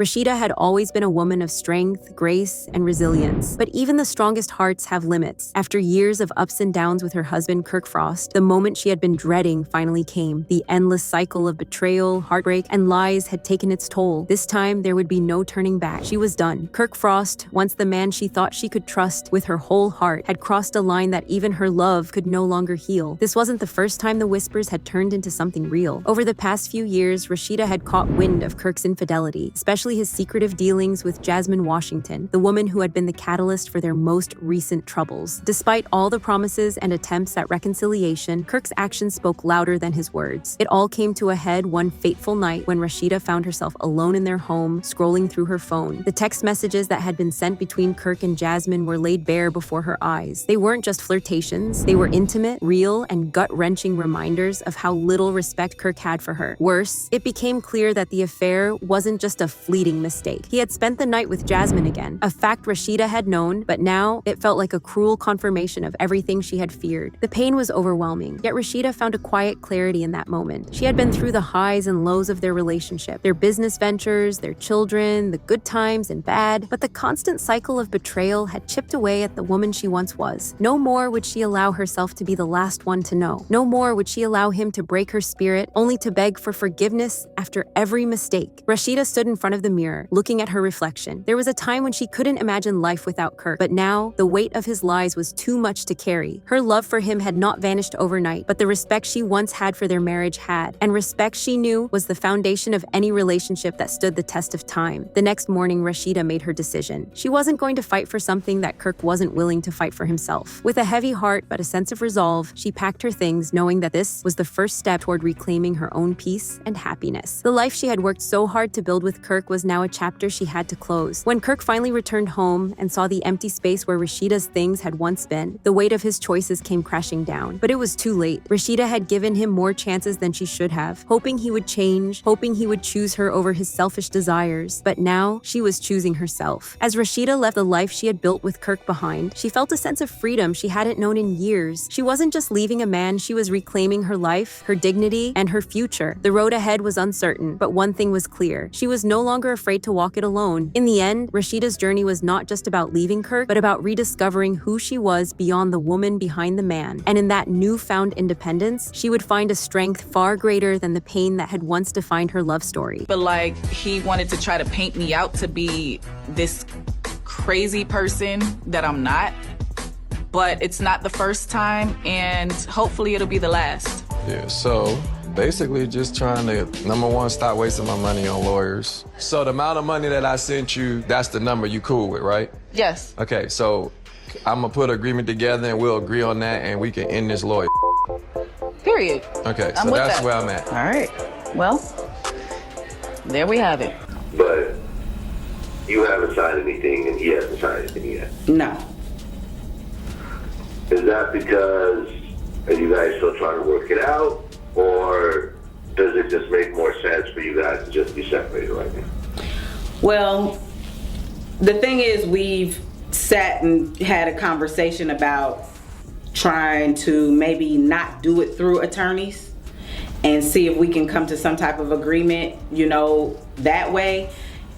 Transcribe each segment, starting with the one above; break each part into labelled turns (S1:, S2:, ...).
S1: Rashida had always been a woman of strength, grace, and resilience. But even the strongest hearts have limits. After years of ups and downs with her husband, KirkFrost, the moment she had been dreading finally came. The endless cycle of betrayal, heartbreak, and lies had taken its toll. This time, there would be no turning back. She was done. KirkFrost, once the man she thought she could trust with her whole heart, had crossed a line that even her love could no longer heal. This wasn't the first time the whispers had turned into something real. Over the past few years, Rashida had caught wind of Kirk's infidelity, especially his secretive dealings with Jasmine Washington, the woman who had been the catalyst for their most recent troubles. Despite all the promises and attempts at reconciliation, Kirk's actions spoke louder than his words. It all came to a head one fateful night when Rashida found herself alone in their home, scrolling through her phone. The text messages that had been sent between Kirk and Jasmine were laid bare before her eyes. They weren't just flirtations, they were intimate, real, and gut-wrenching reminders of how little respect Kirk had for her. Worse, it became clear that the affair wasn't just a fleeting mistake. He had spent the night with Jasmine again, a fact Rashida had known, but now it felt like a cruel confirmation of everything she had feared. The pain was overwhelming, yet Rashida found a quiet clarity in that moment. She had been through the highs and lows of their relationship, their business ventures, their children, the good times and bad, but the constant cycle of betrayal had chipped away at the woman she once was. No more would she allow herself to be the last one to know. No more would she allow him to break her spirit, only to beg for forgiveness after every mistake. Rashida stood in front of the mirror, looking at her reflection. There was a time when she couldn't imagine life without Kirk, but now the weight of his lies was too much to carry. Her love for him had not vanished overnight, but the respect she once had for their marriage had, and respect she knew was the foundation of any relationship that stood the test of time. The next morning, Rashida made her decision. She wasn't going to fight for something that Kirk wasn't willing to fight for himself. With a heavy heart but a sense of resolve, she packed her things, knowing that this was the first step toward reclaiming her own peace and happiness. The life she had worked so hard to build with Kirk was now a chapter she had to close. When Kirk finally returned home and saw the empty space where Rashida's things had once been, the weight of his choices came crashing down. But it was too late. Rashida had given him more chances than she should have, hoping he would change, hoping he would choose her over his selfish desires. But now, she was choosing herself. As Rashida left the life she had built with Kirk behind, she felt a sense of freedom she hadn't known in years. She wasn't just leaving a man, she was reclaiming her life, her dignity, and her future. The road ahead was uncertain, but one thing was clear. She was no longer afraid to walk it alone. In the end, Rashida's journey was not just about leaving Kirk, but about rediscovering who she was beyond the woman behind the man. And in that newfound independence, she would find a strength far greater than the pain that had once defined her love story.
S2: But like, he wanted to try to paint me out to be this crazy person that I'm not. But it's not the first time, and hopefully it'll be the last.
S3: Yeah, so basically just trying to, number one, stop wasting my money on lawyers. So the amount of money that I sent you, that's the number you cool with, right?
S2: Yes.
S3: Okay, so I'm gonna put an agreement together and we'll agree on that and we can end this lawyer.
S2: Period.
S3: Okay, so that's where I'm at.
S2: All right. Well, there we have it.
S4: But you haven't signed anything and he hasn't signed anything yet.
S2: No.
S4: Is that because are you guys still trying to work it out, or does it just make more sense for you guys to just be separated right now?
S5: Well, the thing is, we've sat and had a conversation about trying to maybe not do it through attorneys and see if we can come to some type of agreement, you know, that way.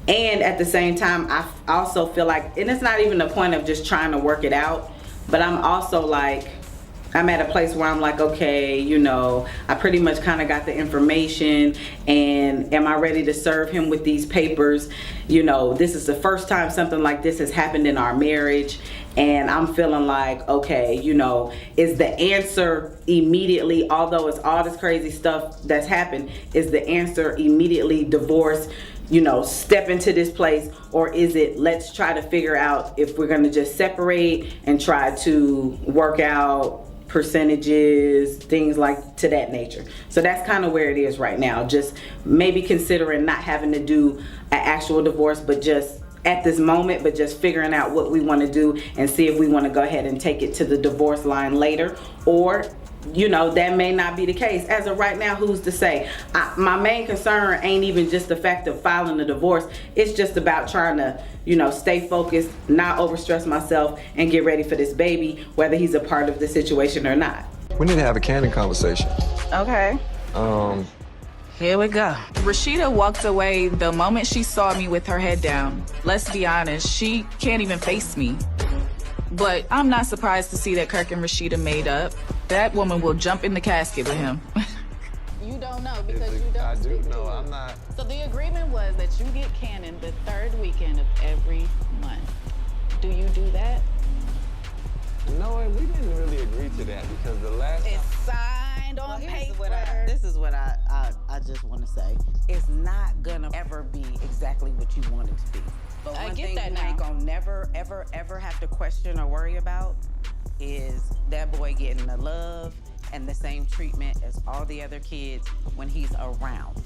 S5: And at the same time, I also feel like, and it's not even the point of just trying to work it out, but I'm also like, I'm at a place where I'm like, okay, you know, I pretty much kind of got the information, and am I ready to serve him with these papers? You know, this is the first time something like this has happened in our marriage, and I'm feeling like, okay, you know, is the answer immediately, although it's all this crazy stuff that's happened, is the answer immediately divorce, you know, step into this place, or is it let's try to figure out if we're going to just separate and try to work out percentages, things like to that nature. So that's kind of where it is right now. Just maybe considering not having to do an actual divorce, but just at this moment, but just figuring out what we want to do and see if we want to go ahead and take it to the divorce line later, or you know, that may not be the case. As of right now, who's to say? My main concern ain't even just the fact of filing the divorce. It's just about trying to, you know, stay focused, not overstress myself, and get ready for this baby, whether he's a part of the situation or not.
S3: We need to have a candid conversation.
S2: Okay. Here we go. Rashida walked away the moment she saw me with her head down. Let's be honest, she can't even face me. But I'm not surprised to see that Kirk and Rashida made up. That woman will jump in the casket with him.
S6: You don't know because you don't
S3: I do
S6: speak to
S3: know.
S6: her.
S3: I'm not.
S6: So the agreement was that you get Cannon the third weekend of every month. Do you do that?
S3: No, we didn't really agree to that because the last
S6: It's
S3: time.
S6: signed on paper.
S7: This is what I just want to say. It's not gonna ever be exactly what you want it to be. But
S6: I
S7: one
S6: get
S7: thing
S6: that
S7: you
S6: now.
S7: ain't gonna never, ever have to question or worry about is that boy getting the love and the same treatment as all the other kids when he's around.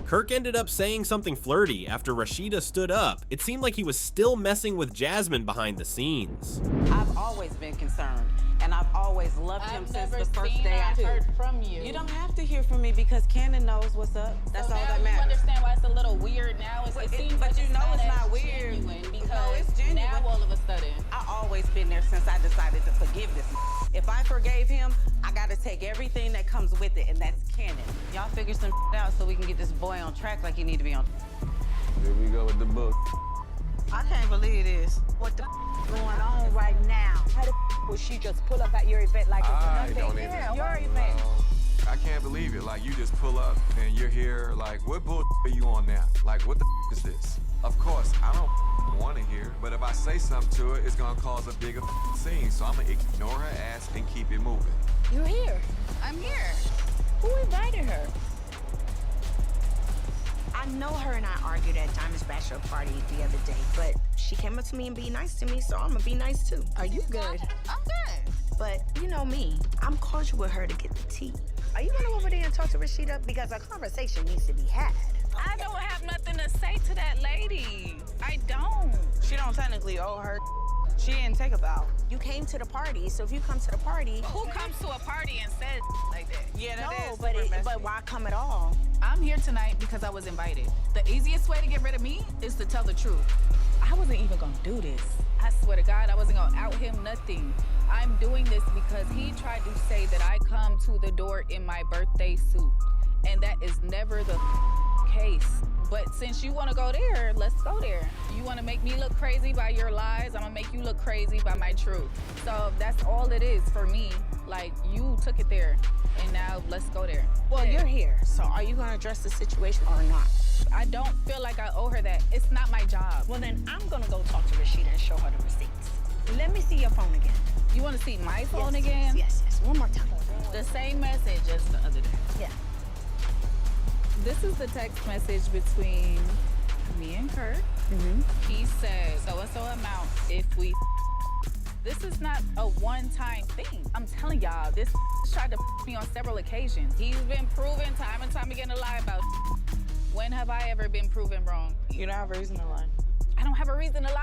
S8: Kirk ended up saying something flirty after Rashida stood up. It seemed like he was still messing with Jasmine behind the scenes.
S7: I've always been concerned, and I've always loved him since the first day I
S6: heard from you.
S7: You don't have to hear from me because Cannon knows what's up. That's
S6: So
S7: all
S6: now
S7: that
S6: you
S7: matters.
S6: understand why it's a little weird now. It seems
S7: but
S6: like
S7: you
S6: it's
S7: know
S6: not
S7: it's
S6: as
S7: not weird.
S6: genuine because
S7: No, it's genuine.
S6: now all of a sudden.
S7: I always been there since I decided to forgive this. If I forgave him, I gotta take everything that comes with it, and that's Cannon. Y'all figure some out so we can get this boy on track like he need to be on.
S3: Here we go with the book.
S7: I can't believe this.
S9: What the going on right now? How the would she just pull up at your event like
S3: I
S9: it's
S3: don't
S9: nothing?
S3: even.
S9: Yeah, your event.
S3: I can't believe it. Like, you just pull up and you're here. Like, what bull are you on now? Like, what the is this? Of course, I don't want to hear, but if I say something to it, it's gonna cause a bigger scene. So I'm gonna ignore her ass and keep it moving.
S6: You're here. I'm here. Who invited her?
S9: I know her and I argued at Diamond's bachelor party the other day, but she came up to me and be nice to me, so I'm gonna be nice too. Are you good?
S6: I'm good.
S9: But you know me, I'm cordial with her to get the tea. Are you gonna go over there and talk to Rashida? Because a conversation needs to be had.
S6: I don't have nothing to say to that lady. I don't.
S7: She don't technically owe her. She didn't take us out.
S9: You came to the party, so if you come to the party,
S6: Who comes to a party and says like that?
S7: Yeah,
S9: no, but why come at all?
S2: I'm here tonight because I was invited. The easiest way to get rid of me is to tell the truth.
S6: I wasn't even gonna do this. I swear to God, I wasn't gonna out him nothing. I'm doing this because he tried to say that I come to the door in my birthday suit. And that is never the case. But since you wanna go there, let's go there. You wanna make me look crazy by your lies, I'm gonna make you look crazy by my truth. So that's all it is for me. Like, you took it there, and now let's go there.
S9: Well, you're here, so are you gonna address the situation or not?
S6: I don't feel like I owe her that. It's not my job.
S9: Well, then I'm gonna go talk to Rashida and show her the receipts. Let me see your phone again.
S6: You wanna see my phone
S9: Yes,
S6: again?
S9: Yes. One more time.
S6: The same message as the other day.
S9: Yeah.
S6: This is the text message between me and Kirk. He said so-and-so amount if we. This is not a one-time thing. I'm telling y'all, this tried to me on several occasions. He's been proven time and time again to lie about. When have I ever been proven wrong?
S7: You don't have a reason to lie.
S6: I don't have a reason to lie.